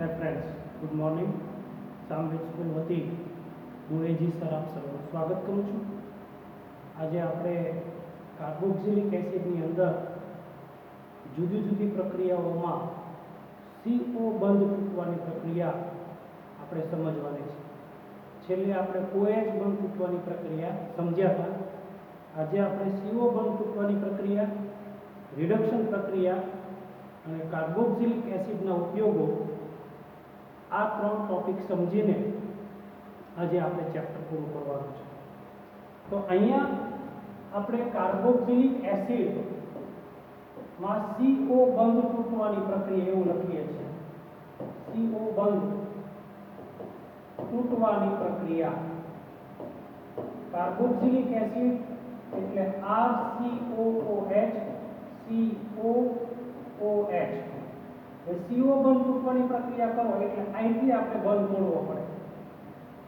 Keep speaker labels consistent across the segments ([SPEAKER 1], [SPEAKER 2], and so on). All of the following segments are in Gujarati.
[SPEAKER 1] Hi friends, good morning. Samaveda school વતી હું એજી સર આપ સૌનું સ્વાગત કરું છું। આજે આપણે કાર્બોક્સિલિક એસિડની અંદર જુદી જુદી પ્રક્રિયાઓમાં CO બંધ તૂટવાની પ્રક્રિયા આપણે સમજવાની છે। છેલ્લે આપણે OH બંધ તૂટવાની પ્રક્રિયા સમજ્યા હતા। આજે આપણે CO બંધ તૂટવાની પ્રક્રિયા, રિડક્શન પ્રક્રિયા અને કાર્બોક્સિલિક એસિડના ઉપયોગો આ ત્રણ ટોપિક સમજીને આજે આપણે ચેપ્ટર પૂરું કરવાનું છે। તો અહીંયા આપણે કાર્બોક્સિલિક એસિડમાં CO બંધ તૂટવાની પ્રક્રિયા એવું લખીએ છીએ। CO બંધ તૂટવાની પ્રક્રિયા, કાર્બોક્સિલિક એસિડ એટલે RCOOH COOH। CO બંધ તૂટવાની પ્રક્રિયા કરો એટલે અહીંથી આપણે બંધ તોડવો પડે।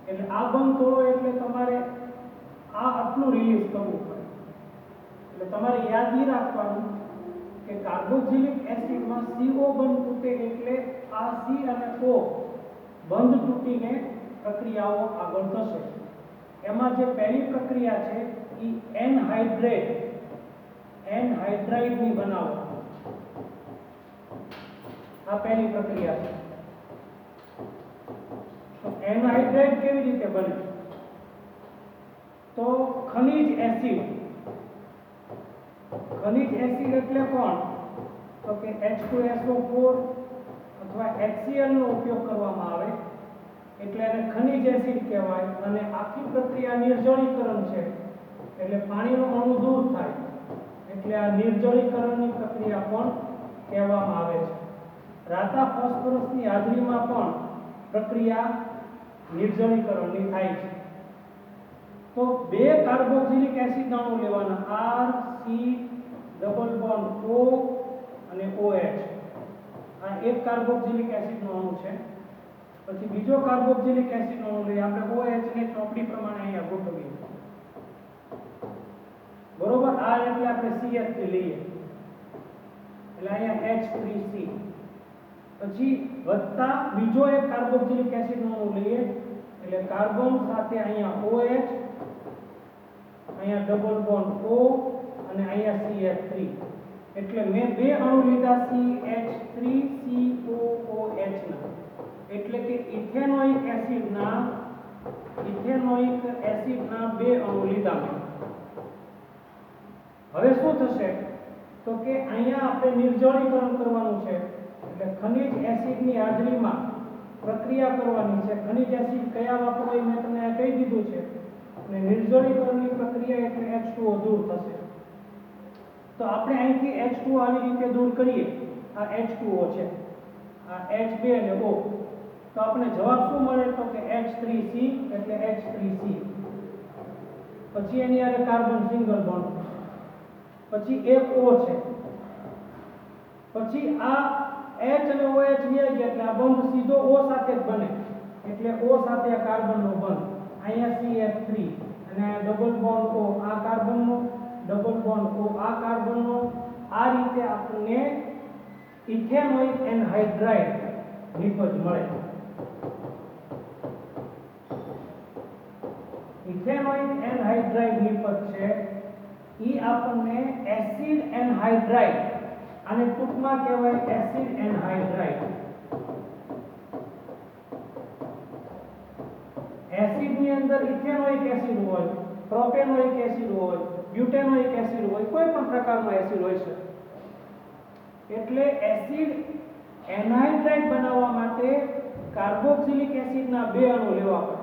[SPEAKER 1] એટલે આ બંધ તોડો એટલે તમારે આ આટલું રિલીઝ કરવું પડે। એટલે તમારે યાદ એ રાખવાનું કે કાર્બોક્સિલિક એસિડમાં CO બંધ તૂટે એટલે આ C અને O બંધ તૂટીને પ્રક્રિયાઓ આગળ થશે। એમાં જે પહેલી પ્રક્રિયા છે એ એનહાઇડ્રાઇડની બનાવો। આ પહેલી પ્રક્રિયા છે। તો એનહાઇડ્રાઇડ કેવી રીતે બને? તો ખનિજ એસિડ એટલે કોણ? તો કે H2SO4 અથવા HCl નો ઉપયોગ કરવામાં આવે એટલે એને ખનિજ એસિડ કહેવાય। અને આખી પ્રક્રિયા નિર્જળીકરણ છે એટલે પાણીનો અણુ દૂર થાય એટલે આ નિર્જળીકરણની પ્રક્રિયા પણ કહેવામાં આવે છે। રાતા ફોસ્ફરસની હાજરીમાં પણ પ્રક્રિયા નિર્જળીકરણની થાય છે। તો બે કાર્બોક્સિલિક એસિડના અણુ લેવાના, R C double bond O અને OH। આ એક કાર્બોક્સિલિક એસિડનો અણુ છે। પછી બીજો કાર્બોક્સિલિક એસિડનો અણુ લઈએ આપણે OH ને ચોપડી પ્રમાણે અહીંયા ગોઠવીએ, બરોબર। આ એટલે આપણે CH3 લઈએ એટલે અહીંયા H3C। પછી વત્તા બીજો એક કાર્બોક્સિલિક એસિડનો અણુ લઈએ એટલે કાર્બન સાથે અહીંયા OH, અહીંયા ડબલ બોન્ડ O અને અહીંયા CH3। એટલે મેં બે અણુ લીધા CH3COOH ના, એટલે કે ઇથેનોઇક એસિડના બે અણુ લીધા મેં। હવે શું થશે? તો કે અહીંયા આપણે નિર્જળીકરણ કરવાનું છે એટલે ખનિજ એસિડની હાજરીમાં પ્રક્રિયા કરવાની છે। ખનિજ એસિડ કયા વાપરવા એ મેં તમને કહી દીધું છે। અને નિર્જળીકરણની પ્રક્રિયા એટલે H2O દૂર થશે। તો આપણે અહીંથી H2O આવી રીતે દૂર કરીએ, આ H2O છે, આ H2 અને O, તો આપણે જવાબ શું મળે? તો કે H3C એટલે H3C। પછી એની આરે કાર્બન સિંગલ બોન્ડ, પછી એક O છે, પછી આ H અને OH વ્યાઈ ગયા એટલે આ બંધ સીધો O સાથે જ બને એટલે O સાથે આ કાર્બનનો બંધ, અહીંયા CH3 અને ડબલ બોન્ડ O, આ કાર્બનનો ડબલ બોન્ડ O આ કાર્બનનો। આ રીતે આપણને ઇથેનોઇક એનહાઇડ્રાઇડ નિપજ મળે। ઇથેનોઇક એનહાઇડ્રાઇડ નિપજ છે ઈ આપણને એસિડ એનહાઇડ્રાઇડ, આને ટૂંકમાં કહેવાય એસિડ એનહાઇડ્રાઇડ। એસિડની અંદર ઇથેનોઇક એસિડ હોય, પ્રોપેનોઇક એસિડ હોય, બ્યુટેનોઇક એસિડ હોય, કોઈ પણ પ્રકારનો એસિડ હોય છે। એટલે એસિડ એનહાઇડ્રાઇડ બનાવવા માટે કાર્બોક્સિલિક એસિડના બે અણુ લેવા પડે।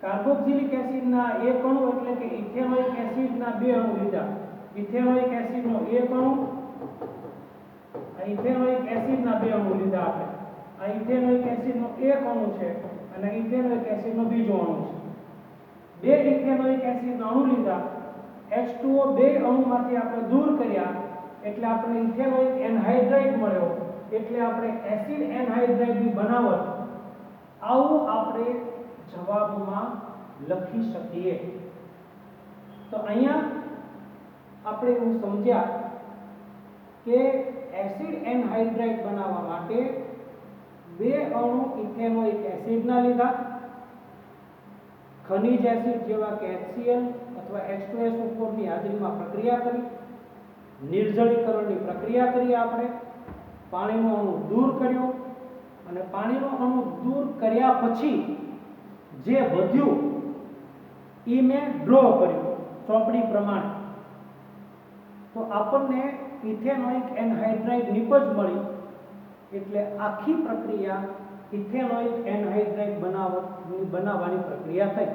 [SPEAKER 1] કાર્બોક્સિલિક એસિડના એક અણુ એટલે કે ઇથેનોઇક એસિડના બે અણુ લીધા। ઇથેનોઇક એસિડનો એક અણુ, આ ઇથેનોઇક એસિડના બે અણુ લીધા આપણે। આ ઇથેનોઇક એસિડનો એક અણુ છે અને ઇથેનોઇક એસિડનો બીજો અણુ છે। બે ઇથેનોઇક એસિડના અણુ લીધા, H2O બે અણુમાંથી આપણે દૂર કર્યા એટલે આપણે ઇથેનોઇક એનહાઇડ્રાઇડ મળ્યો। એટલે આપણે એસિડ એનહાઇડ્રાઇડની બનાવટ આવું આપણે જવાબમાં લખી શકીએ। તો અહીંયા આપણે એવું સમજ્યા કે એસિડ એનહાઇડ્રાઇડ બનાવવા માટે બે અણુ ઇથેનોઇક એસિડના લીધા, ખનિજ એસિડ જેવા કે HCl અથવા H2SO4 ની હાજરીમાં પ્રક્રિયા કરી, નિર્જલીકરણની પ્રક્રિયા કરી, આપણે પાણીનો અણુ દૂર કર્યો અને પાણીનો અણુ દૂર કર્યા પછી જે વધ્યું એ મેં ડ્રો કર્યું ચોપડી પ્રમાણે, તો આપણને ઇથેનોઇક એનહાઇડ્રાઇડ નિપજ મળી. એટલે આખી પ્રક્રિયા ઇથેનોઇક એનહાઇડ્રાઇડ બનાવવાની પ્રક્રિયા થઈ.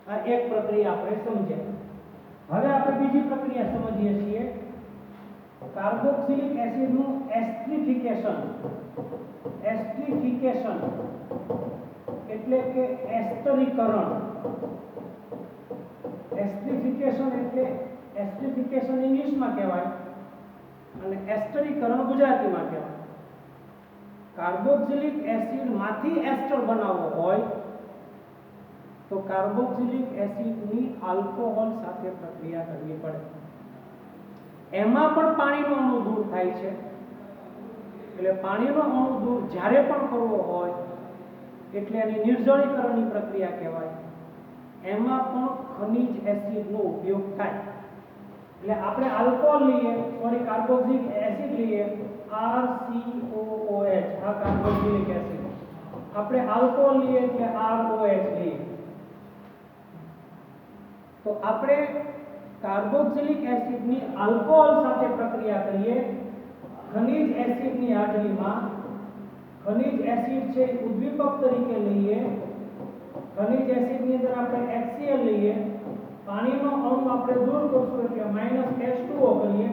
[SPEAKER 1] આ એક પ્રક્રિયા આપણે સમજ્યા. હવે આપણે બીજી પ્રક્રિયા સમજીએ છીએ, કાર્બોક્સિલિક એસિડનું એસ્ટરીફિકેશન. એસ્ટરીફિકેશન એટલે કે એસ્ટરીકરણ. એસ્ટરીફિકેશન એટલે એસ્ટરીફિકેશન ઇંગ્લિશમાં કહેવાય અને એસ્ટરીકરણ ગુજરાતીમાં કહેવાય. કાર્બોક્સિલિક એસિડ માંથી એસ્ટર બનાવવો હોય તો કાર્બોક્સિલિક એસિડની આલ્કોહોલ સાથે પ્રક્રિયા કરવી પડે. એમાં પણ પાણીનો અણુ દૂર થાય છે. એટલે પાણીનો અણુ દૂર જ્યારે પણ કરવો હોય એટલે એની નિર્જલીકરણની પ્રક્રિયા કહેવાય. એમાં પણ ખનિજ એસિડનો ઉપયોગ થાય. એટલે આપણે આલ્કોહોલ લઈએ, સોરી કાર્બોક્સિલિક એસિડ લઈએ, RCOOH, આ કાર્બોક્સિલિક એસિડ. આપણે આલ્કોહોલ લઈએ એટલે ROH લઈએ. તો આપણે કાર્બોક્સિલિક એસિડની આલ્કોહોલ સાથે પ્રક્રિયા કરીએ, ખનિજ એસિડની હાજરીમાં. ખનિજ એસિડ છે ઉદ્દીપક તરીકે લઈએ. ખનિજ એસિડની અંદર આપણે HCl લઈએ, પાણીનો અણુ આપણે દૂર કરશું એટલે -H2O કરીએ.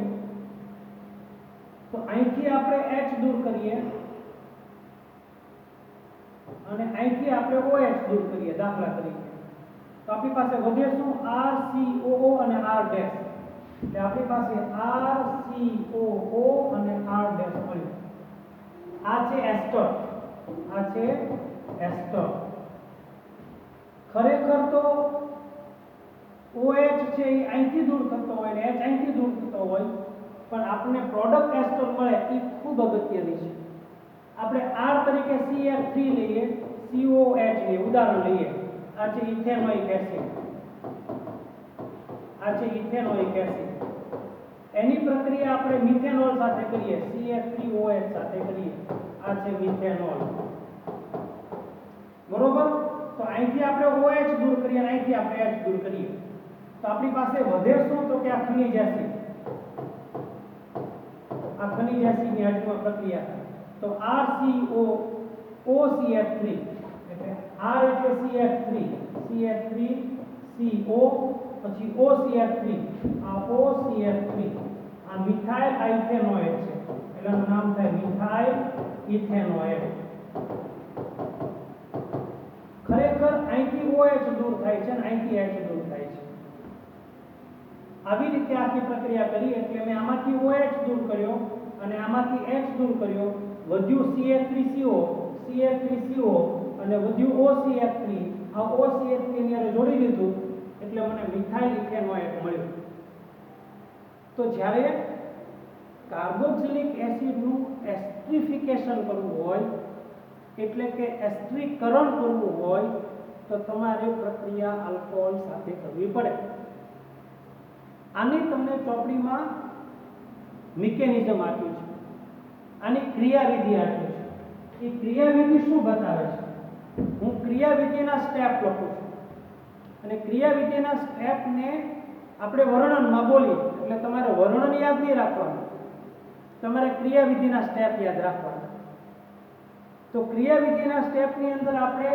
[SPEAKER 1] તો અહીંથી આપણે H દૂર કરીએ અને અહીંથી આપણે OH દૂર કરીએ દાખલા તરીકે. તો આપણી પાસે વધે શું? RCOO અને R ડેશ. એટલે આપણી પાસે RCOO અને R ડેશ મળ્યું. આ છે એસ્ટર. આ છે એસ્ટર. ખરેખર તો OH છે એ અહીંથી દૂર થતો હોય ને H અહીંથી દૂર થતો હોય, પણ આપણને પ્રોડક્ટ એસ્ટર મળે એ ખૂબ અગત્યની છે. આપણે R તરીકે CH3 લઈએ, COH લઈએ, ઉદાહરણ લઈએ. આ છે ઇથેનોઇક એસિડ. આ છે ઇથેનોઇક એસિડ. એની પ્રક્રિયા આપણે મિથેનોલ સાથે કરીએ, CH3OH સાથે કરીએ. આ છે મિથેનોલ. બરોબર? તો અહીંથી આપણે OH દૂર કરીએ અને અહીંથી આપણે H દૂર કરીએ. તો આપણી પાસે વધે શું? તો કે આ ખનિજ એસિડ. આ ખનિજ એસિડની હાજરીમાં પ્રક્રિયા થાય. તો RCOOCH3 એટલે R એટલે CH3, CH3CO પછી OCH3, આ OCH3, આ મિથાઇલ ઇથેનોઇડ છે એટલે એનું નામ થાય મિથાઇલ ઇથેનોઇડ. ખરેખર અહીંથી OH દૂર થાય છે અને અહીંથી H દૂર થાય છે. આવી રીતે આખી પ્રક્રિયા કરી એટલે મેં આમાંથી OH દૂર કર્યો અને આમાંથી H દૂર કર્યો, વધ્યું CH3CO, CH3CO અને વધ્યું OCH3. આ OCH3 ની હારે જોડી દીધું એટલે મને મિથાઇલ ઇથેનોઇડ મળ્યું. તો જ્યારે કાર્બોક્સિલિક એસિડનું એસ્ટરીફિકેશન કરવું હોય એટલે કે એસ્ટરીકરણ કરવું હોય તો તમારે પ્રક્રિયા આલ્કોહોલ સાથે કરવી પડે. આની તમને ચોપડીમાં મિકેનિઝમ આપ્યું છે, આની ક્રિયાવિધિ આપ્યું છે. એ ક્રિયાવિધિ શું બતાવે છે? હું ક્રિયાવિધિના સ્ટેપ લખું છું અને ક્રિયાવિધિના સ્ટેપને આપણે વર્ણનમાં બોલીએ એટલે તમારે વર્ણન યાદ નહીં રાખવાનું, તમારે ક્રિયાવિધિના સ્ટેપ યાદ રાખવાના. તો ક્રિયાવિધિના સ્ટેપની અંદર આપણે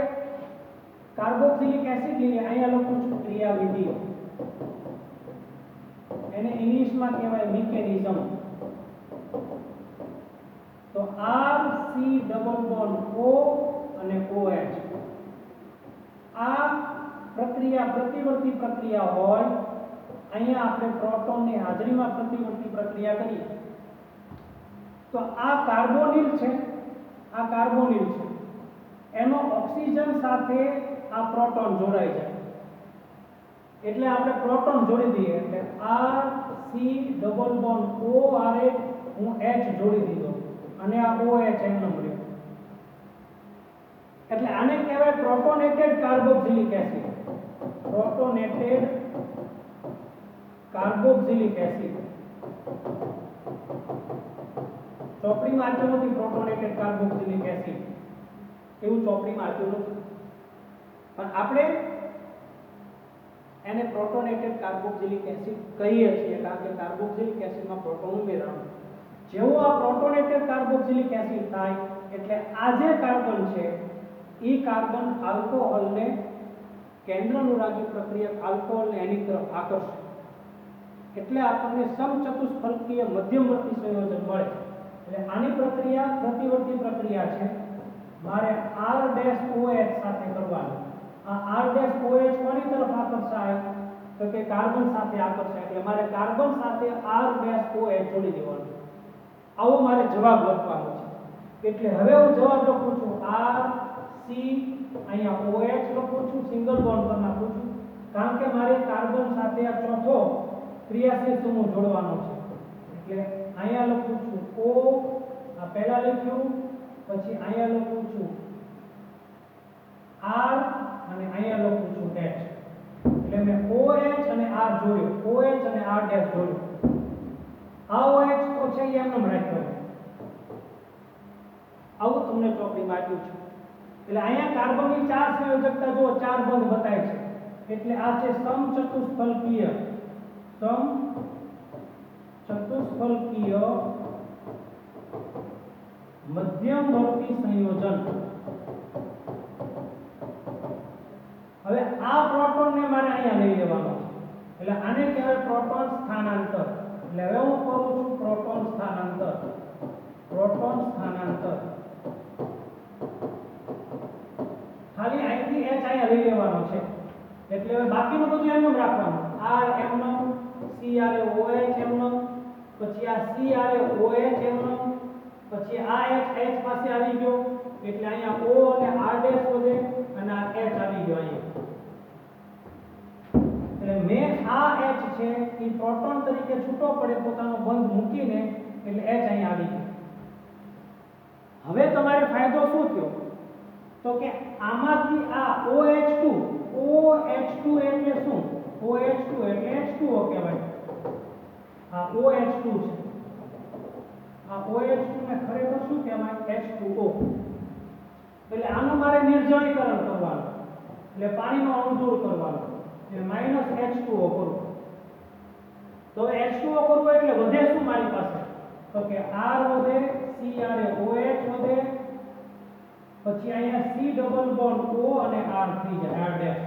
[SPEAKER 1] કાર્બોક્સિલિક એસિડ લઈએ, અહીંયા લખું છું ક્રિયાવિધિ. એને ઇંગ્લિશમાં કહેવાય મિકેનિઝમ. તો RC ડબલ બોન્ડ O અને OH. આ પ્રક્રિયા પ્રતિવર્તી પ્રક્રિયા હોય. અહીંયા આપણે પ્રોટોનની હાજરીમાં પ્રતિવર્તી પ્રક્રિયા કરીએ તો આ કાર્બોનિલ છે, આ કાર્બોનિલ છે, એનો ઓક્સિજન સાથે આ પ્રોટોન જોડાઈ જાય એટલે આપણે પ્રોટોન જોડી દઈએ એટલે RC ડબલ બોન્ડ O આરે હું H જોડી દીધો અને આ OH એનો મળ્યો. એટલે આને કહેવાય protonated carboxylic acid. Protonated carboxylic acid. ચોપડીમાં આપ્યું નથી પ્રોટોનેટેડ કાર્બોક્સિલિક એસિડ, એવું ચોપડીમાં આપ્યું નથી, પણ આપણે એને પ્રોટોનેટેડ કાર્બોક્સિલિક એસિડ કહીએ છીએ કારણ કે કાર્બોક્સિલિક એસિડમાં પ્રોટોન ઉમેરવાનું. જેવો આ પ્રોટોનેટેડ કાર્બોક્સિલિક એસિડ થાય એટલે આ જે કાર્બન છે એ કાર્બન આલ્કોહોલને કેન્દ્રાનુરાગી પ્રક્રિયા આલ્કોહોલને એની તરફ આકર્ષે એટલે આપણને સમચતુષ્ફલકીય મધ્યમવર્તી સંયોજન મળે. એટલે આની પ્રક્રિયા પ્રતિવર્તી પ્રક્રિયા છે. મારે R-OH સાથે કરવાનું. આ R-OH કોની તરફ આકર્ષાય તો કે કાર્બન સાથે આકર્ષાય એટલે મારે કાર્બન સાથે R-OH જોડી દેવાનું. આવો મારે જવાબ લખવાનો છે. એટલે હવે હું જવાબ લખું છું R C અહીંયા OH લખું છું, સિંગલ બોન્ડ પર નાખું છું કારણ કે મારે કાર્બન સાથે આ ચોથો ક્રિયાશીલ સમૂહ જોડવાનો છે. એટલે અહીંયા લખું છું O, આ પહેલા લખ્યું, પછી અહીંયા લખું છું R અને અહીંયા લખું છું H. એટલે મેં OH અને R જોડ્યો, OH અને R ડેશ જોડ્યો. આ OH તો છે એમ રાખ્યો. આવું તમને ચોપડીમાં આપ્યું છે. એટલે અહીંયા કાર્બનની ચાર સંયોજકતા જો ચાર બંધ બતાય છે. એટલે આ છે સમચતુષ્ફલકીય મધ્યમવર્તી સંયોજન. હવે આ પ્રોટોનને મારે અહીંયા લઈ લેવાનો છે. એટલે આને કહેવાય પ્રોટોન સ્થાનાંતર. એટલે હવે હું કરું છું પ્રોટોન સ્થાનાંતર. ખાલી અહીંથી H અહીંયા લઈ લેવાનો છે. એટલે હવે બાકીનું બધું એમનું રાખવાનું. R એમનું, C આરે OH એમનું, પછી આ C આરે OH એમનું, પછી આ H પાસે આવી ગયો એટલે અહીંયા O અને R ડેશ વધે અને આ H આવી ગયો અહીંયા. એટલે મેં આ H છે એ પ્રોટોન તરીકે છૂટો પડે પોતાનો બંધ મૂકીને એટલે H અહીંયા આવી ગયો. હવે તમારે ફાયદો શું થયો તો કે આમાંથી આ OH2 એટલે શું? OH2 એટલે H2O કહેવાય. આ OH2 છે. આ OH2 ને ખરેખર શું કહેવાય? H2O. એટલે આનું મારે નિર્જલીકરણ કરવાનું. એટલે પાણીનો અણુ દૂર કરવાનો. એટલે -H2O કરું. તો H2O કરવું એટલે વધે શું મારી પાસે? તો કે R વધે, C આરે OH વધે, પછી અહીંયા C ડબલ બોન્ડ O અને R થઈ જાય, R ડેશ.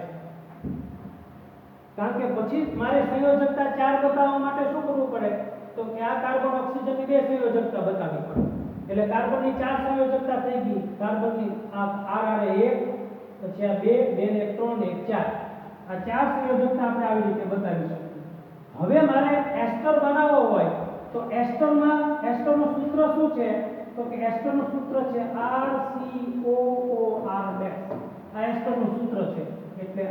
[SPEAKER 1] કારણ કે પછી મારે સંયોજકતા ચાર બતાવવા માટે શું કરવું પડે તો કે આ કાર્બન ઓક્સિજનની બે સંયોજકતા બતાવવી પડે. એટલે કાર્બનની ચાર સંયોજકતા થઈ ગઈ. કાર્બનની આ R આરે 1, પછી આ 2 ને 3 ને 4. આ ચાર સંયોજકતા આપણે આવી રીતે બતાવીશું. હવે મારે એસ્ટર બનાવવો હોય તો એસ્ટરનું સૂત્ર શું છે તો કે એસ્ટરનું સૂત્ર છે RCOOR ડેશ. આ એસ્ટરનું સૂત્ર છે. એટલે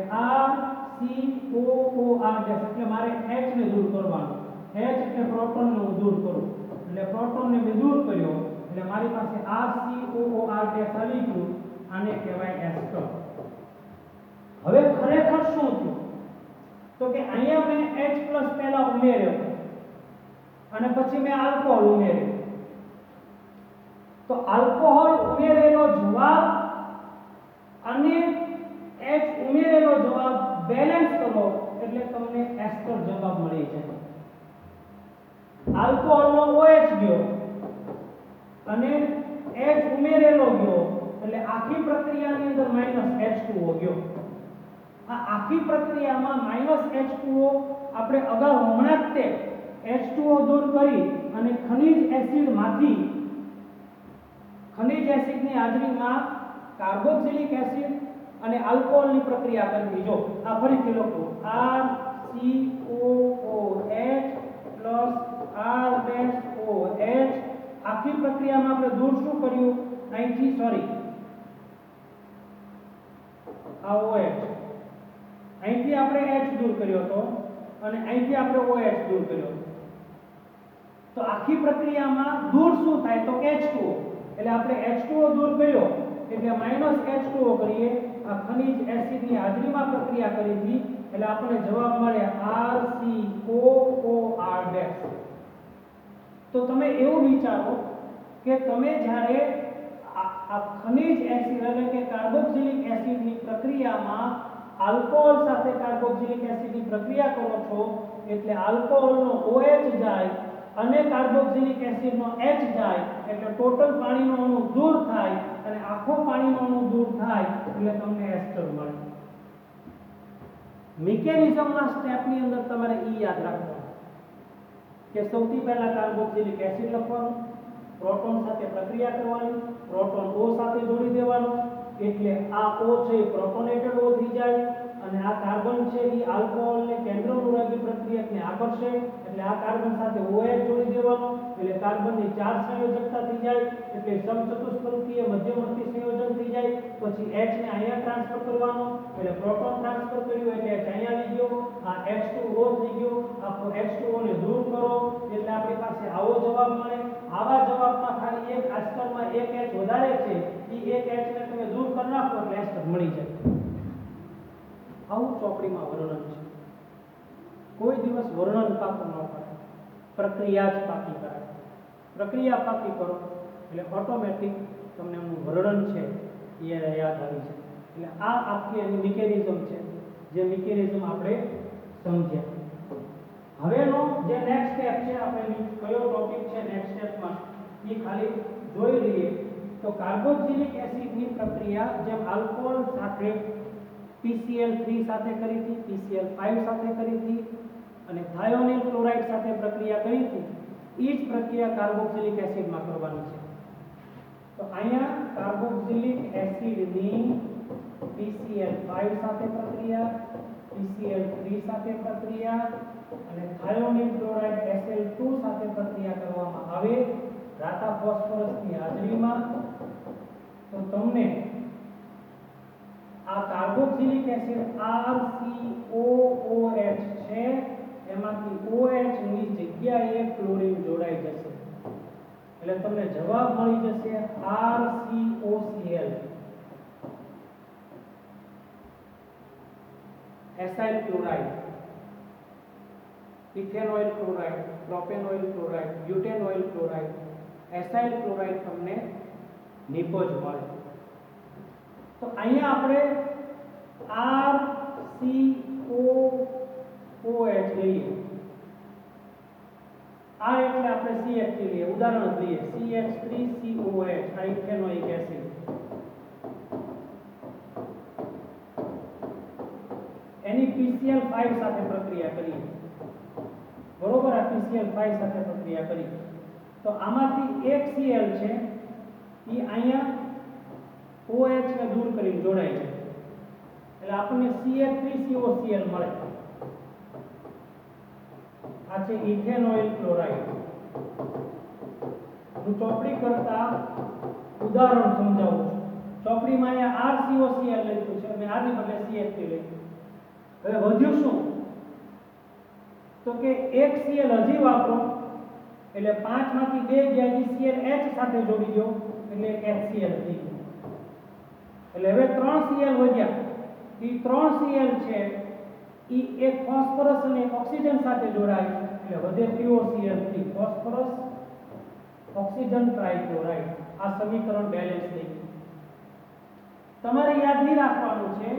[SPEAKER 1] RCOOR ડેશ એટલે મારે H ને દૂર કરવાનું. H એટલે પ્રોટોનને હું દૂર કરું. એટલે પ્રોટોનને મેં દૂર કર્યો એટલે મારી પાસે RCOOR ડેશ આવી ગયું. આને કહેવાય એસ્ટર. હવે ખરેખર શું થયું તો કે અહીંયા મેં H+ પહેલા ઉમેર્યો અને પછી મેં આલ્કોહોલ ઉમેર્યો. તો આલ્કોહોલ ઉમેરેલો જવાબ અને H ઉમેરેલો જવાબ બેલેન્સ કરો એટલે તમને એસ્ટર જવાબ મળી જાય. આલ્કોહોલનો OH ગયો અને H ઉમેરેલો ગયો એટલે આખી પ્રક્રિયાની અંદર -H2O ગયો. આ આખી પ્રક્રિયામાં -H2O આપણે અગાઉ હમણાં જ તે H2O દૂર કરી અને ખનિજ એસિડમાંથી ખનિજ એસિડની હાજરીમાં કાર્બોક્સિલિક એસિડ અને આલ્કોહોલની પ્રક્રિયા કરવી. જો આ ફરીથી લખો RCOOH +R-OH. આખી પ્રક્રિયામાં આપણે દૂર શું કર્યું અહીંથી આ OH અહીંથી આપણે H દૂર કર્યો હતો અને અહીંથી આપણે OH દૂર કર્યો. તો આખી પ્રક્રિયામાં દૂર શું થાય તો H2O. એટલે આપણે H2O દૂર કર્યો એટલે -H2O કરીએ, આ ખનિજ એસિડની હાજરીમાં પ્રક્રિયા કરી હતી એટલે આપણને જવાબ મળે RCOOR'. તો તમે એવું વિચારો કે તમે જ્યારે આ ખનિજ એસિડ એટલે કે કાર્બોક્સિલિક એસિડની પ્રક્રિયામાં આલ્કોહોલ સાથે કાર્બોક્સિલિક એસિડની પ્રક્રિયા કરો છો એટલે આલ્કોહોલનો OH જાય અને કાર્બોક્સિલિક એસિડનો H જાય એટલે ટોટલ પાણીનો અણુ દૂર થાય અને આખો પાણીનો અણુ દૂર થાય એટલે તમને એસ્ટર મળે. મિકેનિઝમના સ્ટેપની અંદર તમારે યાદ રાખવાનું કે સૌથી પહેલા કાર્બોક્સિલિક એસિડ લખવાનું, પ્રોટોન સાથે પ્રક્રિયા કરવાની, પ્રોટોન O સાથે જોડી દેવાનો એટલે આ O છે એ પ્રોટોનેટેડ O થઈ જાય અને આ કાર્બન છે એ આલ્કોહોલને કેન્દ્રનુરાગી પ્રક્રિયકને આકર્ષે એટલે આ કાર્બન સાથે OH જોડી દેવાનો એટલે કાર્બનની 4 સંયોજકતા થઈ જાય એટલે સમચતુષ્ફલકીય મધ્યવર્તી સંયોજન થઈ જાય. પછી H ને અહીંયા ટ્રાન્સફર કરવાનો એટલે પ્રોટોન ટ્રાન્સફર કર્યું એટલે H અહીંયા આવી ગયો, આ H2O થઈ ગયો, આ H2O ને દૂર કરો એટલે આપણી પાસે આવો જવાબ મળે. આવા જવાબમાં ખાલી એક એસ્ટરમાં એક H વધારે છે એ એક H ને તમે દૂર કરી નાખો એટલે એસ્ટર મળી જાય. આવું ચોપડીમાં વર્ણન છે. કોઈ દિવસ વર્ણન પાકું ન કરે, પ્રક્રિયા જ પાકી કરાય. પ્રક્રિયા પાકી કરો એટલે ઓટોમેટિક તમને એનું વર્ણન છે એ યાદ આવી જાય. એટલે આ આખી એની મિકેનિઝમ છે જે મિકેનિઝમ આપણે સમજ્યા. હવેનો જે નેક્સ્ટ સ્ટેપ છે આપણે કયો ટોપિક છે નેક્સ્ટ સ્ટેપમાં એ ખાલી જોઈ લઈએ. તો કાર્બોક્સિલિક એસિડની પ્રક્રિયા જેમ આલ્કોહોલ સાથે PCl3 સાથે કરી હતી, PCl5 સાથે કરી હતી અને થાયોનિલ ક્લોરાઇડ સાથે પ્રક્રિયા કરી હતી એ જ પ્રક્રિયા કાર્બોક્સિલિક એસિડમાં કરવાની છે. તો અહીંયા કાર્બોક્સિલિક એસિડની PCl5 સાથે પ્રક્રિયા, PCl3 સાથે પ્રક્રિયા અને થાયોનિલ ક્લોરાઇડ Sl2 સાથે પ્રક્રિયા કરવામાં આવે રાતા ફોસ્ફરસની હાજરીમાં. તો તમને આ કાર્બોક્સિલિક એસિડ RCOOH છે એમાંથી OH ની જગ્યાએ ક્લોરીન જોડાઈ જશે એટલે તમને જવાબ મળી જશે RCOCl. Acyl chloride, ethanoyl chloride, propanoyl chloride, butanoyl chloride, acyl chloride તમને નિપજ મળે. તો અહીંયા આપણે RCOOH લઈએ. આ એટલે આપણે CH લઈએ, ઉદાહરણ લઈએ CH3COOH આ ઇથેનોઇક એસિડ. એની PCl5 સાથે પ્રક્રિયા કરીએ, બરોબર. આ PCl5 સાથે પ્રક્રિયા કરી તો આમાંથી એક Cl છે એ અહીંયા OH ને દૂર કરીને જોડાય છે એટલે આપણને CH3COCl મળે. આ છે ઇથેનોઇલ ક્લોરાઇડ. હું ચોપડી કરતા ઉદાહરણ સમજાવું છું. ચોપડીમાં અહીંયા RCOCl લખ્યું છે અને આની બદલે CH3 લખ્યું. હવે વધ્યું શું તો કે એક Cl હજી વાપરો એટલે 5 માંથી 2 ગયા ClH સાથે જોડી દો એટલે HCl થઈ ગયું. એટલે હવે 3 Cl વધ્યા. એ 3 Cl છે એ એક ફોસ્ફરસ અને ઓક્સિજન સાથે જોડાય એટલે વધે POCl3 ફોસ્ફરસ ઓક્સિજન ટ્રાઇક્લોરાઇડ. આ સમીકરણ બેલેન્સ થઈ ગયું. તમારે યાદ નહીં રાખવાનું છે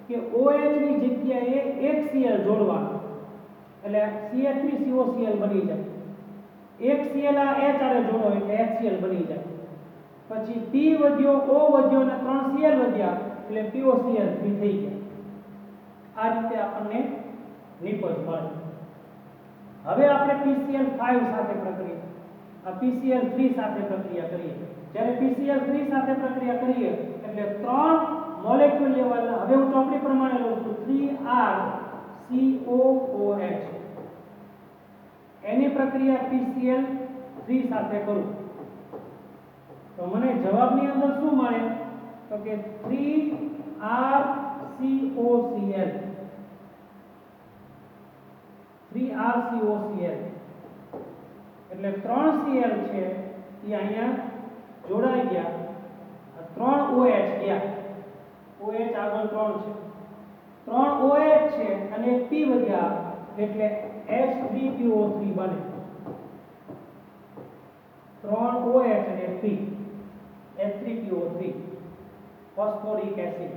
[SPEAKER 1] કે OH ની જગ્યાએ એક Cl જોડવાનું એટલે CH3COCl બની જાય. એક Cl આ H આરે જોડો એટલે HCl બની જાય. પછી P વધ્યો, O વધ્યો અને 3 Cl વધ્યા એટલે POCl3 થઈ ગયા. આ રીતે આપણને નિપજ મળે. હવે આપણે PCl5 સાથે પ્રક્રિયા આ PCl3 સાથે પ્રક્રિયા કરીએ. જ્યારે PCl3 સાથે પ્રક્રિયા કરીએ એટલે 3 મોલેક્યુલ લેવલના, હવે હું ચોપડી પ્રમાણે લઉં છું 3RCOOH એની પ્રક્રિયા PCl3 સાથે કરું તો મને જવાબની અંદર શું મળે તો કે 3RCOCl 3RCOCl એટલે 3 Cl છે એ અહીંયા જોડાઈ ગયા. 3 3 OH ગયા, OH આગળ 3 છે, 3 OH છે અને એક P વધ્યા એટલે H3PO3 બને. 3 OH અને P H3PO3 ફોસ્ફોરિક એસિડ.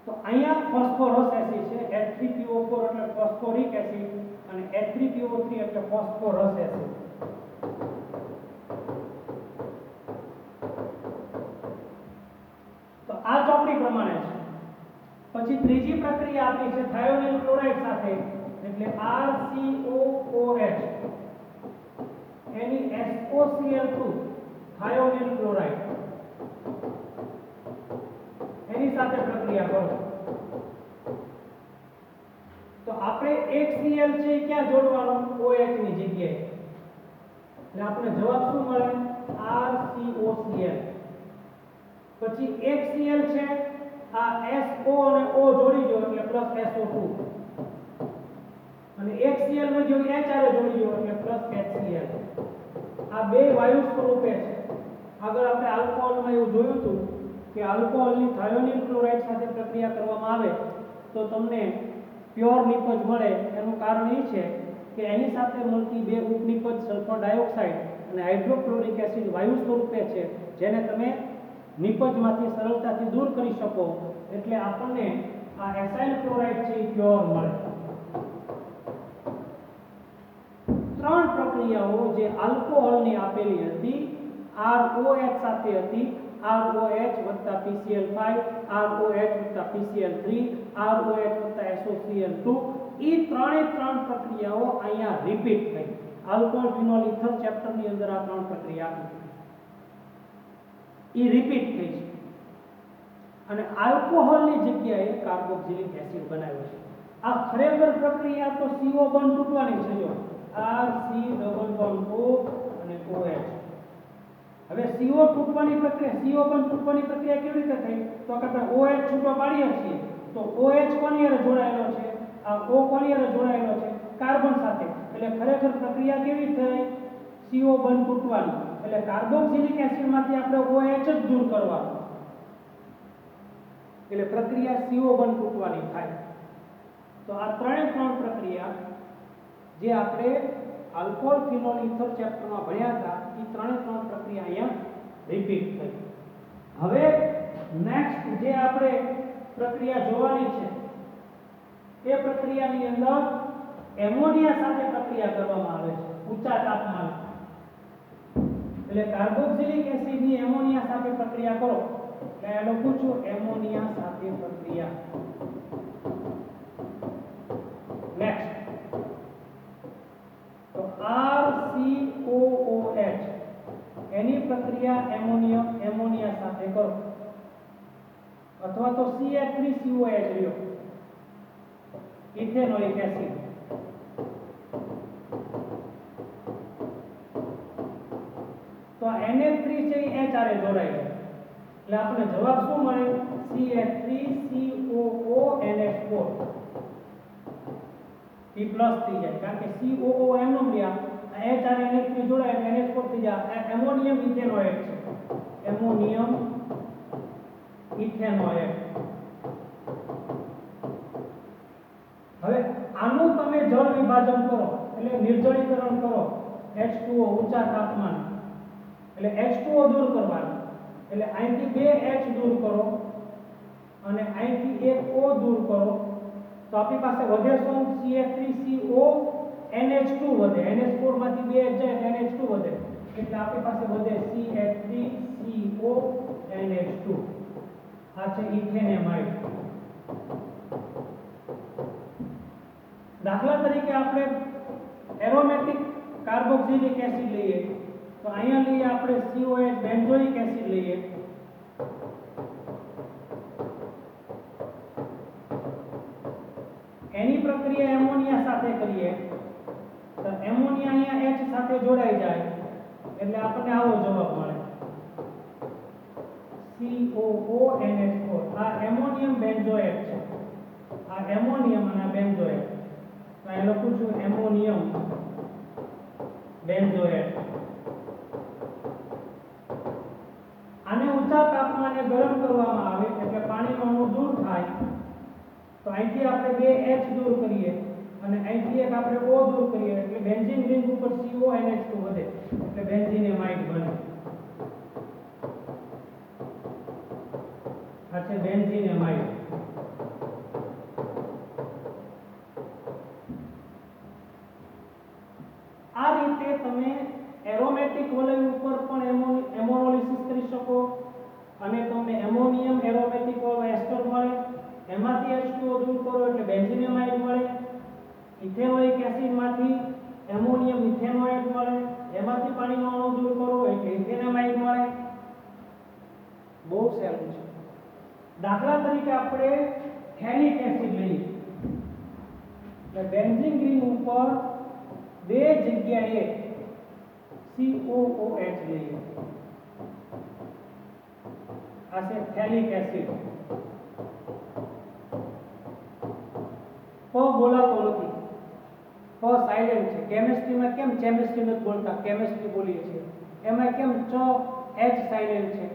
[SPEAKER 1] તો અહીંયા ફોસ્ફોરસ એસિડ છે, H3PO4 એટલે ફોસ્ફોરિક એસિડ અને H3PO3 એટલે ફોસ્ફોરસ એસિડ. તો આ ચોપડી પ્રમાણે છે. પછી ત્રીજી પ્રક્રિયા આપી છે થાયોનિલ ક્લોરાઇડ સાથે એટલે RCOOH એની SOCl2 થાયોનિલ ક્લોરાઇડ એની સાથે પ્રક્રિયા કરો. તો આપણે એક Cl છે ક્યાં જોડવાનો? OH ની જગ્યાએ. એટલે આપણે જવાબ શું મળે? RCOCl. પછી એક Cl છે આ SO અને O જોડી દો એટલે પ્લસ SO2 અને એક Cl માં જો H આરે જોડી દો એટલે પ્લસ HCl. આ બે વાયુ સ્વરૂપે છે. આગળ આપણે આલ્કોહોલમાં એવું જોયું હતું કે આલ્કોહોલની થાયોનિલ ક્લોરાઇડ સાથે પ્રક્રિયા કરવામાં આવે તો તમને પ્યોર નિપજ મળે. એનું કારણ એ છે કે એની સાથે મળતી બે ઉપનિપજ સલ્ફર ડાયોક્સાઇડ અને હાઇડ્રોક્લોરિક એસિડ વાયુ સ્વરૂપે છે જેને તમે નિપજમાંથી સરળતાથી દૂર કરી શકો. એટલે આપણને આ એસાઇલ ક્લોરાઇડ છે એ પ્યોર મળે. ત્રણ પ્રક્રિયાઓ જે આલ્કોહોલની આપેલી હતી, ROH સાથે હતી, ROH + PCl5, ROH + PCl3, ROH + SOCl2, એ ત્રણે ત્રણ પ્રક્રિયાઓ અહીંયા રિપીટ થઈ. આલ્કોહોલ ફિનોલ ઇથર ચેપ્ટરની અંદર આ ત્રણ પ્રક્રિયા આપી એ રિપીટ થઈ છે અને આલ્કોહોલની જગ્યાએ કાર્બોક્સિલિક એસિડ બનાવ્યો છે. આ ખરેખર પ્રક્રિયા તો CO બંધ તૂટવાની છે. જો RC≡O અને OH. હવે CO તૂટવાની પ્રક્રિયા, CO બંધ તૂટવાની પ્રક્રિયા કેવી રીતે થઈ? તો કે આપણે OH છૂટો પાડીએ છીએ તો OH કોની હારે જોડાયેલો છે? આ O કોની હારે જોડાયેલો છે? કાર્બન સાથે. એટલે ખરેખર પ્રક્રિયા કેવી થઈ? CO બંધ તૂટવાની. એટલે કાર્બોક્સિલિક એસિડમાંથી આપણે OH જ દૂર કરવાનો. એટલે પ્રક્રિયા CO બંધ તૂટવાની થાય. તો આ ત્રણે ત્રણ પ્રક્રિયા જે આપણે આલ્કોહોલ ફિનોલ ઇથર ચેપ્ટરમાં ભણ્યા હતા એ ત્રણે ત્રણ પ્રક્રિયા અહીંયા રિપીટ થઈ. હવે નેક્સ્ટ જે આપણે પ્રક્રિયા જોવાની છે એ પ્રક્રિયાની અંદર એમોનિયા સાથે પ્રક્રિયા કરવામાં આવે છે ઊંચા તાપમાને. એટલે કાર્બોક્સિલિક એસિડની એમોનિયા સાથે પ્રક્રિયા કરો એટલે આ લખું છું એમોનિયા સાથે પ્રક્રિયા. નેક્સ્ટ તો RCOOH એની પ્રક્રિયા એમોનિયા સાથે કરો અથવા તો CH3COH લ્યો, ઇથેનોઇક એસિડ. તો NH3 છે એ H આરે જોડાય છે એટલે આપણે જવાબ શું મળે? CH3COONH4. એ પ્લસ થઈ જાય કારણ કે COO એમનો રહ્યા, H આરે NH3 જોડાય એટલે NH4 થઈ જાય. એમોનિયમ ઇથેનોએટ છે, એમોનિયમ ઇથેનોએટ. હવે આનું તમે જળ વિભાજન કરો એટલે નિર્જળીકરણ કરો H2O ઊંચા તાપમાને. એટલે H2O દૂર કરવાનું એટલે અહીંથી બે H દૂર કરો અને અહીંથી એક O દૂર કરો તો આપણી પાસે વધે શું? CH3CO NH2 વધે. NH4 માંથી બે H જાય એટલે NH2 વધે એટલે આપણી પાસે વધે CH3CO NH2. આ છે ઇથેનેમાઇડ. દાખલા તરીકે આપણે એરોમેટિક કાર્બોક્સિલિક એસિડ લઈએ તો અહીંયા લઈએ આપણે COH બેન્ઝોઇક એસિડ લઈએ. એની પ્રક્રિયા એમોનિયા સાથે કરીએ તો એમોનિયા અહીંયા H સાથે જોડાઈ જાય એટલે આપણને આવો જવાબ મળે COONH4. આ એમોનિયમ બેન્ઝોએટ છે. આ એમોનિયમ અને આ બેન્ઝોએટ. તો અહીં લખું છું એમોનિયમ બેન્ઝોએટ. અહીંથી આપણે બે H દૂર કરીએ અને અહીંથી એક આપણે O દૂર કરીએ એટલે બેન્ઝીન રિંગ ઉપર CONH2 વધે એટલે બેન્ઝીનેમાઇડ બને. આ છે બેન્ઝીનેમાઇડ. આ રીતે તમે એરોમેટિક વલય ઉપર પણ એમોનોલિસિસ કરી શકો અને તમને એમોનિયમ એરોમેટિક એસ્ટર મળે, એમાંથી H2O દૂર કરો એટલે બેન્ઝીનેમાઇડ મળે. ઇથેનોઇક એસિડમાંથી એમોનિયમ ઇથેનોએટ મળે, એમાંથી પાણીનો અણુ દૂર કરો એટલે ઇથેનેમાઇડ મળે. બહુ સહેલું છે. દાખલા તરીકે આપણે થેલિક એસિડ લઈએ એટલે બેન્ઝીન રિંગ ઉપર બે જગ્યાએ COOH લઈએ. આ છે થેલિક એસિડ. પ બોલાતો નથી, પ સાયલેન્ટ છે. કેમિસ્ટ્રીમાં કેમ કેમિસ્ટ્રી નથી બોલતા, કેમિસ્ટ્રી બોલીએ છીએ. એમાં કેમ ચ H સાયલેન્ટ છે,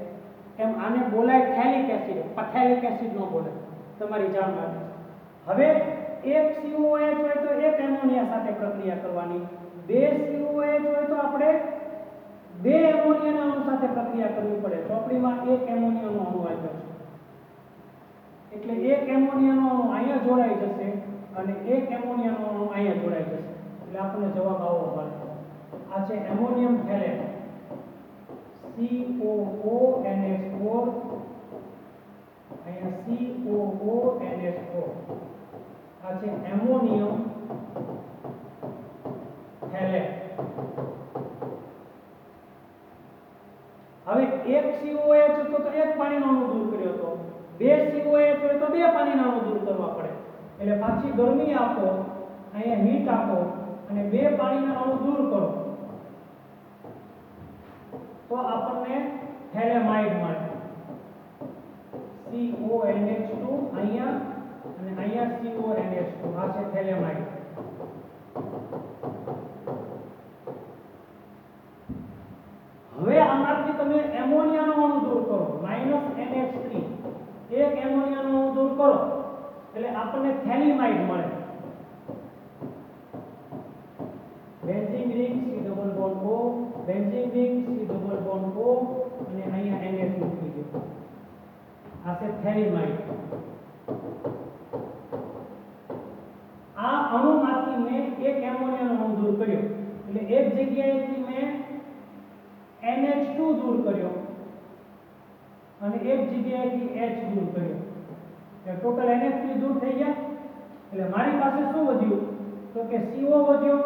[SPEAKER 1] એમ આને બોલાય થેલિક એસિડ. પથેલિક એસિડ નો બોલાય, તમારી જાણ માટે. હવે એક COH હોય તો એક એમોનિયા સાથે પ્રક્રિયા કરવાની, બે COH હોય તો આપણે બે એમોનિયાના અણુ સાથે પ્રક્રિયા કરવી પડે. ચોપડીમાં એક એમોનિયાનો અણુ આપ્યો છે એટલે એક એમોનિયાનો અણુ અહીંયા જોડાઈ જશે અને એક એમોનિયાનો અણુ અહીંયા જોડાઈ જશે એટલે આપણને જવાબ આવો મળે. આ છે એમોનિયમ થેલેટ COONH4, અહીંયા COONH4. આ છે એમોનિયમ થેલેટ. હવે એક COH હતો તો એક પાણીનો અણુ દૂર કર્યો હતો, બે COH હોય તો બે પાણીના અણુ દૂર કરવા પડે એટલે પાછી ગરમી આપો, અહીંયા હીટ આપો અને બે પાણીના અણુ દૂર કરો તો આપણને થેલેમાઇડ મળે. CONH2 અહીંયા અને અહીંયા CONH2. આ છે થેલેમાઇડ. હવે આમાંથી તમે એમોનિયાનો અણુ દૂર કરો -NH3, એક એમોનિયાનો અણુ દૂર કરો એટલે આપણને થેલિમાઇડ મળે. Benzene ring C double bond O, benzene ring C double bond O અને અહીંયા NH મૂકી દો. આ છે થેલિમાઇડ. આ અણુમાંથી મેં એક એમોનિયાનો અણુ દૂર કર્યો એટલે એક જગ્યાએથી મેં NH2 દૂર કર્યો અને એક જગ્યાએથી H દૂર કર્યો એટલે ટોટલ NH3 દૂર થઈ ગયા. એટલે મારી પાસે શું વધ્યું તો કે CO વધ્યો.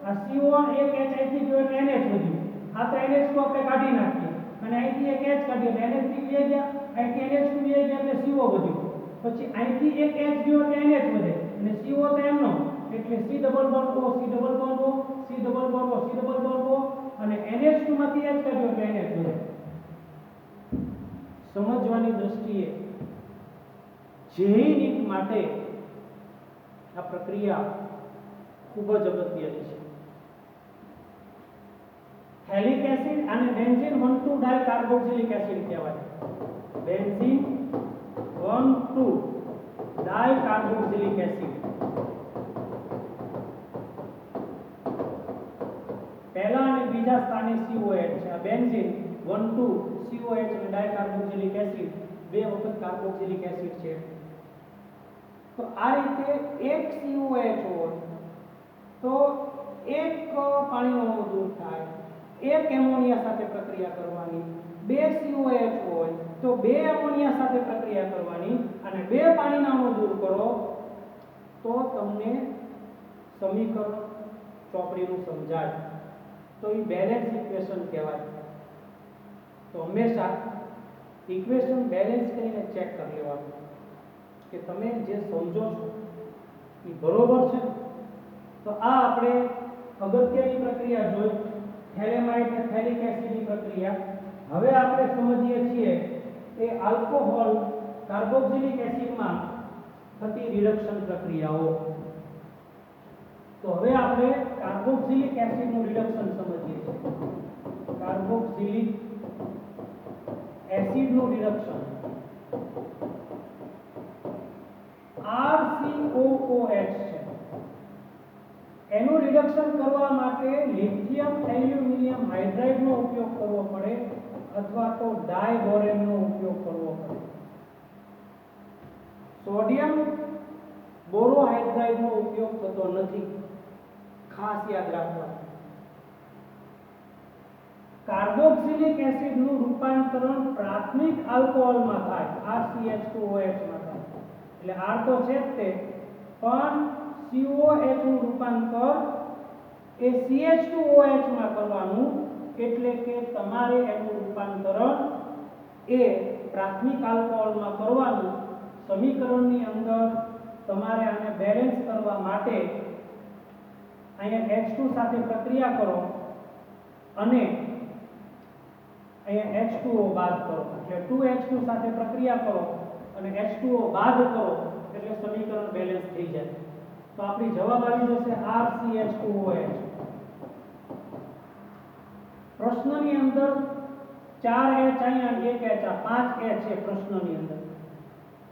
[SPEAKER 1] આ CO એક H અહીંથી ગયો એટલે NH વધ્યું. આ તો NH2 આપણે કાઢી નાખીએ અને અહીંથી એક H કાઢીએ એટલે NH3 વહી ગયા, અહીંથી NH2 વહી ગયા એટલે CO વધ્યું. પછી અહીંથી એક H ગયો એટલે NH વધે અને CO તો એમનો એટલે C double bond O, C double bond O, C double bond O, C double bond O અને NH2 માંથી H કાઢ્યો એટલે NH વધે. સમજવાની દ્રષ્ટિએ જેઈ નીટ માટે આ પ્રક્રિયા ખૂબ જ અગત્યની છે. થેલિક એસિડ અને બેન્ઝીન 1,2 ડાયકાર્બોક્સિલિક એસિડ કહેવાય. Benzene 1,2 dicarboxylic acid. પહેલા અને બીજા સ્થાને COH છે. આ બેન્ઝીન 1,2 COH અને ડાયકાર્બોક્સિલિક એસિડ બે વખત કાર્બોક્સિલિક એસિડ છે. તો આ રીતે એક COH હોય તો એક પાણીનો અણુ દૂર થાય, એક એમોનિયા સાથે પ્રક્રિયા કરવાની. બે COH હોય તો બે એમોનિયા સાથે પ્રક્રિયા કરવાની અને બે પાણીના અણુ દૂર કરો તો તમને સમીકરણ ચોપડીનું સમજાય. તો એ બેલેન્સ ઇક્વેશન કહેવાય. તો હંમેશા ઇક્વેશન બેલેન્સ કરીને ચેક કરી લેવાનું કે તમે જે સમજો છો એ બરોબર છે. તો આ આપણે અગત્યની પ્રક્રિયા જોઈ, થેલેમાઇડ અને થેલિક એસિડની પ્રક્રિયા. હવે આપણે સમજીએ છીએ એ આલ્કોહોલ કાર્બોક્સિલિક એસિડમાં થતી રિડક્શન પ્રક્રિયાઓ. તો હવે આપણે કાર્બોક્સિલિક એસિડનું રિડક્શન સમજીએ છીએ. કાર્બોક્સિલિક એસિડનું રિડક્શન RCH RCOOH છે. એનું રિડક્શન કરવા માટે લિથિયમ એલ્યુમિનિયમ હાઇડ્રાઇડનો ઉપયોગ કરવો પડે અથવા તો ડાયબોરેનનો ઉપયોગ કરવો પડે. સોડિયમ બોરોહાઇડ્રાઇડનો ઉપયોગ થતો નથી, ખાસ યાદ રાખવાનું. કાર્બોક્સિલિક એસિડનું રૂપાંતરણ પ્રાથમિક આલ્કોહોલમાં થાય, RCH2OH માં થાય. એટલે R તો છે જ તે, પણ COH નું રૂપાંતર એ CH2OH માં કરવાનું. એટલે કે તમારે એનું રૂપાંતરણ એ પ્રાથમિક આલ્કોહોલમાં કરવાનું. સમીકરણની અંદર તમારે આને બેલેન્સ કરવા માટે અહીંયા H2 સાથે પ્રક્રિયા કરો અને અહીંયા H2O બાદ કરો. એટલે 2H2 સાથે પ્રક્રિયા કરો અને H2O બાદ કરો એટલે સમીકરણ બેલેન્સ થઈ જાય. તો આપણી જવાબ આવી જશે RCH2OH. પ્રશ્નની અંદર 4H અહીંયા 1H આ 5H છે પ્રશ્નની અંદર.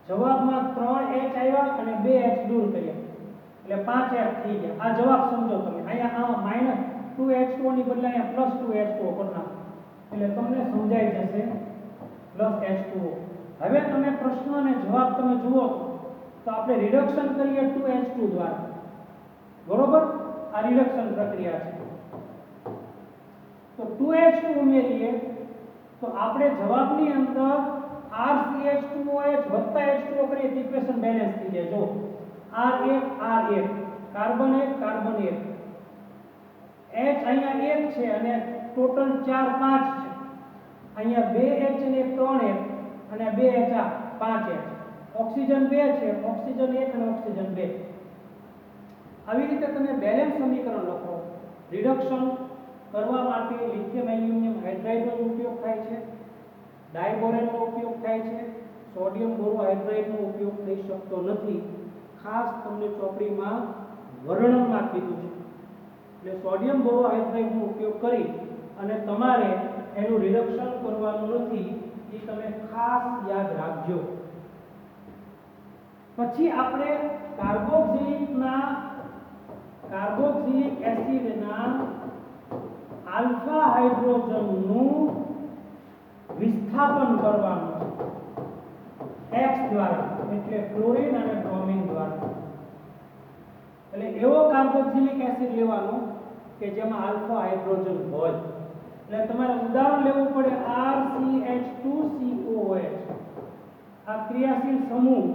[SPEAKER 1] જવાબમાં 3H આવ્યા અને 2H દૂર કર્યા એટલે 5H થઈ ગયા. આ જવાબ સમજો તમે. અહીંયા આ -2H2O ની બદલે અહીંયા +2H2O કરી નાખો એટલે તમને સમજાઈ જશે +H2O. હવે તમે પ્રશ્ન અને જવાબ તમે જુઓ તો આપણે રિડક્શન કરીએ 2H2 દ્વારા, બરોબર? આ રિડક્શન પ્રક્રિયા છે. તો 2H2 ઉમેરીએ તો આપણે જવાબની અંદર RCH2OH H2O કરીએ તો ઇક્વેશન બેલેન્સ થઈ જાય. જો R1 R1 carbon 1 carbon 1 H અહીંયા 1 છે અને ટોટલ 4 5 છે. અહીંયા 2H અને 3H અને 2H આ 5H. ઓક્સિજન 2 છે, ઓક્સિજન 1 અને ઓક્સિજન 2. આવી રીતે તમે બેલેન્સ સમીકરણ લખો. રિડક્શન કરવા માટે લિથિયમ એલ્યુમિનિયમ હાઇડ્રાઇડનો ઉપયોગ થાય છે, ડાયબોરેનનો ઉપયોગ થાય છે, સોડિયમ બોરોહાઇડ્રાઇડનો ઉપયોગ થઈ શકતો નથી. ખાસ તમને ચોપડીમાં વર્ણનમાં કીધું છે. એટલે સોડિયમ બોરોહાઇડ્રાઇડનો ઉપયોગ કરી અને તમારે એનું રિડક્શન કરવાનું નથી, એ તમે ખાસ યાદ રાખજો. પછી આપણે કાર્બોક્સિલિક એસિડના આલ્ફા હાઇડ્રોજનનું વિસ્થાપન કરવાનું X દ્વારા, એટલે ક્લોરીન અને બ્રોમિન દ્વારા. એટલે એવો કાર્બોક્સિલિક એસિડ લેવાનો કે જેમાં આલ્ફા હાઇડ્રોજન હોય. એટલે તમારે ઉદાહરણ લેવું પડે RCH2COOH. આ ક્રિયાશીલ સમૂહ